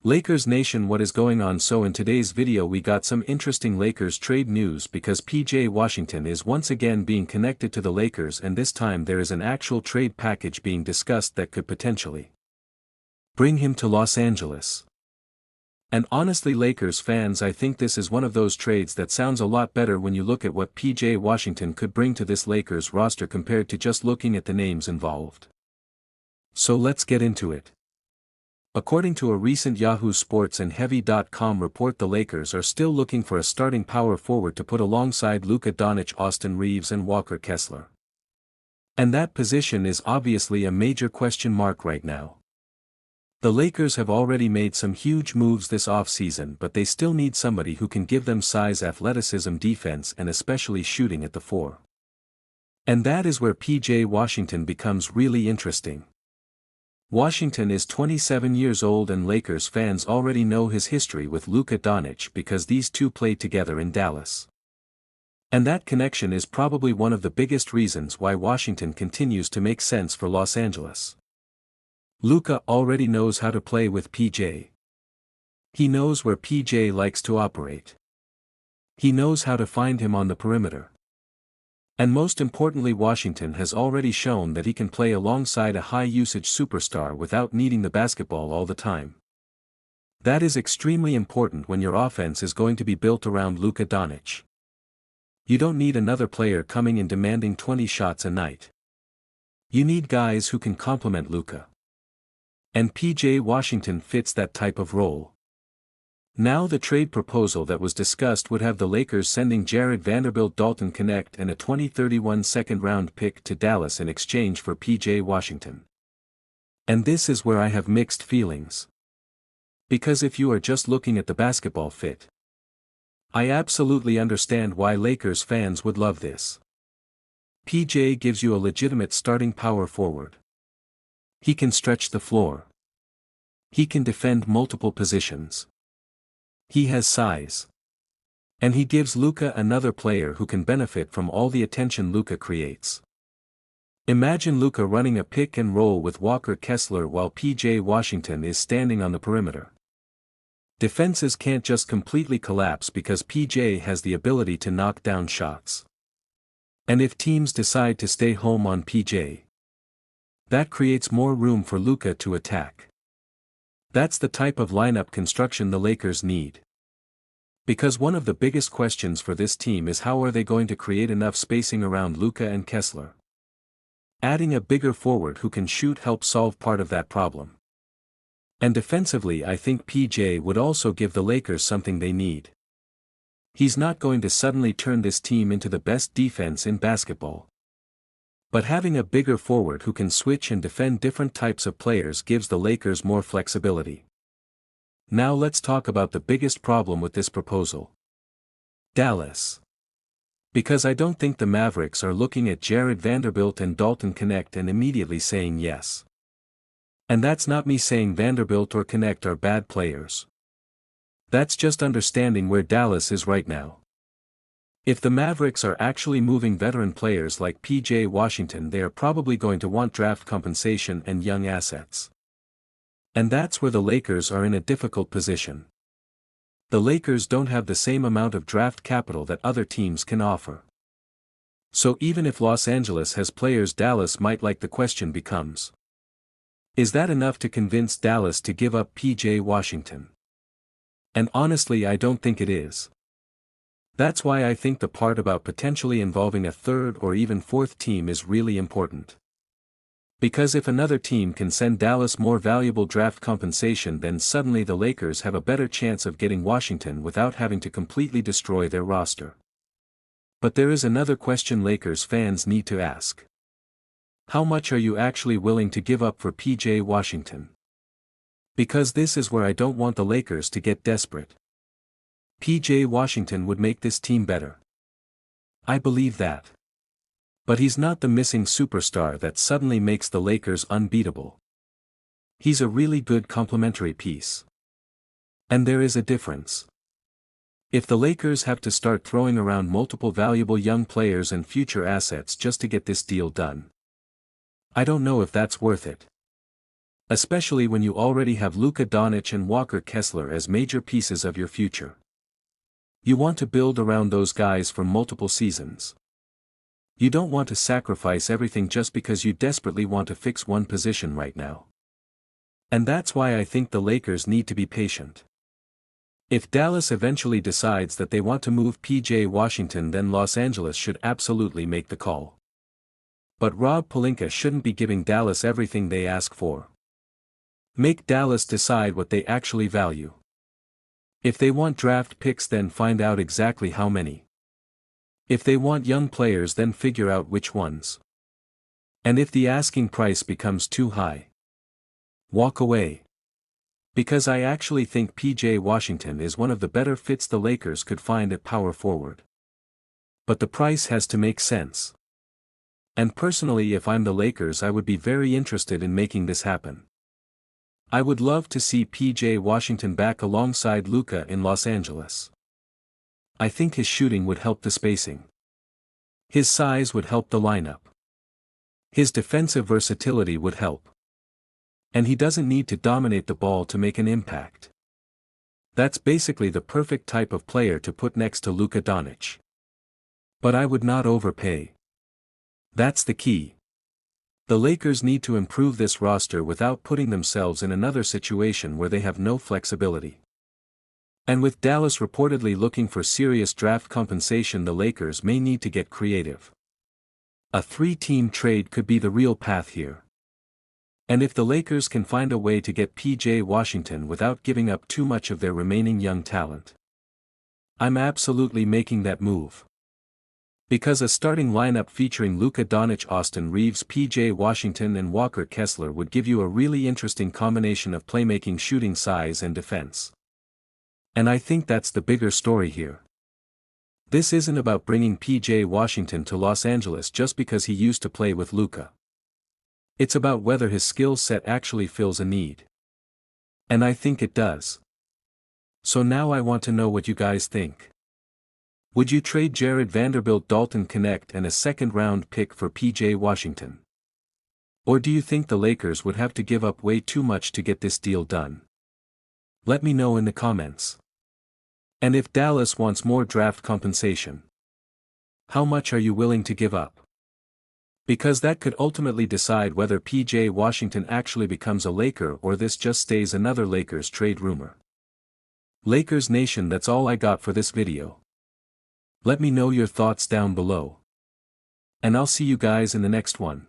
Lakers Nation, what is going on? So in today's video we got some interesting Lakers trade news because PJ Washington is once again being connected to the Lakers, and this time there is an actual trade package being discussed that could potentially bring him to Los Angeles. And honestly, Lakers fans, I think this is one of those trades that sounds a lot better when you look at what PJ Washington could bring to this Lakers roster compared to just looking at the names involved. So let's get into it. According to a recent Yahoo Sports and Heavy.com report, the Lakers are still looking for a starting power forward to put alongside Luka, Doncic, Austin Reeves and Walker Kessler. And that position is obviously a major question mark right now. The Lakers have already made some huge moves this offseason, but they still need somebody who can give them size, athleticism, defense and especially shooting at the 4. And that is where PJ Washington becomes really interesting. Washington is 27 years old, and Lakers fans already know his history with Luka Doncic because these two played together in Dallas. And that connection is probably one of the biggest reasons why Washington continues to make sense for Los Angeles. Luka already knows how to play with PJ. He knows where PJ likes to operate. He knows how to find him on the perimeter. And most importantly, Washington has already shown that he can play alongside a high-usage superstar without needing the basketball all the time. That is extremely important when your offense is going to be built around Luka Doncic. You don't need another player coming in demanding 20 shots a night. You need guys who can complement Luka. And PJ Washington fits that type of role. Now the trade proposal that was discussed would have the Lakers sending Vanderbilt, Dalton, Knecht and a 2031 second-round pick to Dallas in exchange for PJ Washington. And this is where I have mixed feelings. Because if you are just looking at the basketball fit, I absolutely understand why Lakers fans would love this. PJ gives you a legitimate starting power forward. He can stretch the floor. He can defend multiple positions. He has size. And he gives Luka another player who can benefit from all the attention Luka creates. Imagine Luka running a pick and roll with Walker Kessler while PJ Washington is standing on the perimeter. Defenses can't just completely collapse because PJ has the ability to knock down shots. And if teams decide to stay home on PJ, that creates more room for Luka to attack. That's the type of lineup construction the Lakers need. Because one of the biggest questions for this team is how are they going to create enough spacing around Luka and Kessler. Adding a bigger forward who can shoot helps solve part of that problem. And defensively, I think PJ would also give the Lakers something they need. He's not going to suddenly turn this team into the best defense in basketball. But having a bigger forward who can switch and defend different types of players gives the Lakers more flexibility. Now let's talk about the biggest problem with this proposal. Dallas. Because I don't think the Mavericks are looking at Vanderbilt and Dalton Knecht and immediately saying yes. And that's not me saying Vanderbilt or Knecht are bad players. That's just understanding where Dallas is right now. If the Mavericks are actually moving veteran players like PJ Washington, they are probably going to want draft compensation and young assets. And that's where the Lakers are in a difficult position. The Lakers don't have the same amount of draft capital that other teams can offer. So even if Los Angeles has players Dallas might like, the question becomes, is that enough to convince Dallas to give up PJ Washington? And honestly, I don't think it is. That's why I think the part about potentially involving a third or even fourth team is really important. Because if another team can send Dallas more valuable draft compensation, then suddenly the Lakers have a better chance of getting Washington without having to completely destroy their roster. But there is another question Lakers fans need to ask. How much are you actually willing to give up for PJ Washington? Because this is where I don't want the Lakers to get desperate. PJ Washington would make this team better. I believe that. But he's not the missing superstar that suddenly makes the Lakers unbeatable. He's a really good complementary piece. And there is a difference. If the Lakers have to start throwing around multiple valuable young players and future assets just to get this deal done, I don't know if that's worth it. Especially when you already have Luka Doncic and Kessler as major pieces of your future. You want to build around those guys for multiple seasons. You don't want to sacrifice everything just because you desperately want to fix one position right now. And that's why I think the Lakers need to be patient. If Dallas eventually decides that they want to move PJ Washington, then Los Angeles should absolutely make the call. But Rob Pelinka shouldn't be giving Dallas everything they ask for. Make Dallas decide what they actually value. If they want draft picks, then find out exactly how many. If they want young players, then figure out which ones. And if the asking price becomes too high, walk away. Because I actually think PJ Washington is one of the better fits the Lakers could find at power forward. But the price has to make sense. And personally, if I'm the Lakers, I would be very interested in making this happen. I would love to see PJ Washington back alongside Luka in Los Angeles. I think his shooting would help the spacing. His size would help the lineup. His defensive versatility would help. And he doesn't need to dominate the ball to make an impact. That's basically the perfect type of player to put next to Luka Doncic. But I would not overpay. That's the key. The Lakers need to improve this roster without putting themselves in another situation where they have no flexibility. And with Dallas reportedly looking for serious draft compensation, the Lakers may need to get creative. A 3-team trade could be the real path here. And if the Lakers can find a way to get PJ Washington without giving up too much of their remaining young talent, I'm absolutely making that move. Because a starting lineup featuring Luka Doncic, Austin Reeves, PJ Washington and Kessler would give you a really interesting combination of playmaking, shooting, size and defense. And I think that's the bigger story here. This isn't about bringing PJ Washington to Los Angeles just because he used to play with Luka. It's about whether his skill set actually fills a need. And I think it does. So now I want to know what you guys think. Would you trade Jared Vanderbilt, Dalton, Knecht and a second-round pick for PJ Washington? Or do you think the Lakers would have to give up way too much to get this deal done? Let me know in the comments. And if Dallas wants more draft compensation, how much are you willing to give up? Because that could ultimately decide whether PJ Washington actually becomes a Laker or this just stays another Lakers trade rumor. Lakers Nation, that's all I got for this video. Let me know your thoughts down below. And I'll see you guys in the next one.